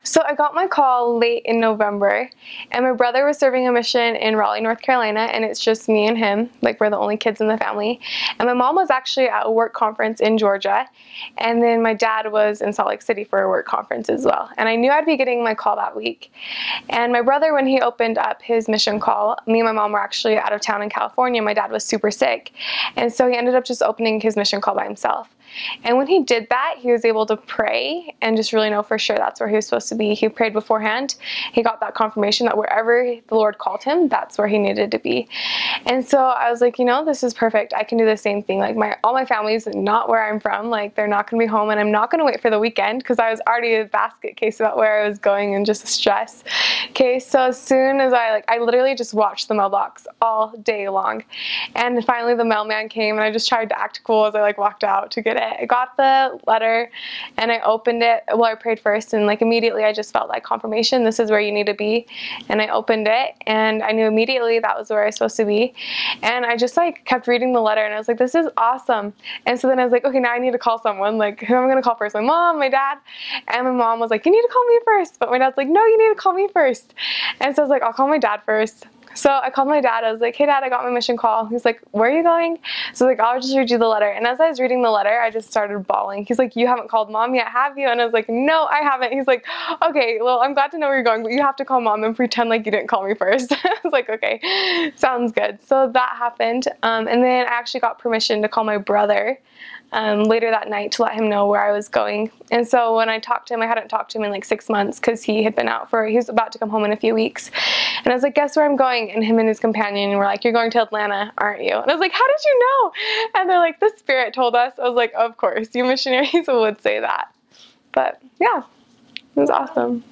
So I got my call late in November, and my brother was serving a mission in Raleigh, North Carolina, and it's just me and him. Like, we're the only kids in the family. And my mom was actually at a work conference in Georgia, and then my dad was in Salt Lake City for a work conference as well. And I knew I'd be getting my call that week. And my brother, when he opened up his mission call, me and my mom were actually out of town in California. My dad was super sick, and so he ended up just opening his mission call by himself. And when he did that, he was able to pray and just really know for sure that's where he was supposed to be. He prayed beforehand. He got that confirmation that wherever the Lord called him, that's where he needed to be. And so I was like, you know, this is perfect. I can do the same thing. Like, all my family's not where I'm from. Like, they're not going to be home, and I'm not going to wait for the weekend because I was already a basket case about where I was going and just a stress case. So as soon as I literally just watched the mailbox all day long. And finally the mailman came, and I just tried to act cool as I walked out to get it. I got the letter and I opened it. Well, I prayed first, and immediately I just felt like confirmation. This is where you need to be. And I opened it, and I knew immediately that was where I was supposed to be. And I just kept reading the letter, and I was like, this is awesome. And so then I was like, okay, now I need to call someone. Who am I going to call first? My mom, my dad? And my mom was like, you need to call me first. But my dad's like, no, you need to call me first. And so I was like, I'll call my dad first. So I called my dad. I was like, hey dad, I got my mission call. He's like, where are you going? So I was like, I'll just read you the letter. And as I was reading the letter, I just started bawling. He's like, you haven't called mom yet, have you? And I was like, no, I haven't. He's like, okay, well, I'm glad to know where you're going, but you have to call mom and pretend like you didn't call me first. I was like, okay, sounds good. So that happened. And then I actually got permission to call my brother later that night to let him know where I was going. And so when I talked to him, I hadn't talked to him in 6 months because he had been out he was about to come home in a few weeks. And I was like, guess where I'm going? And him and his companion were like, you're going to Atlanta, aren't you? And I was like, how did you know? And they're like, the Spirit told us. I was like, of course, you missionaries would say that. But yeah, it was awesome.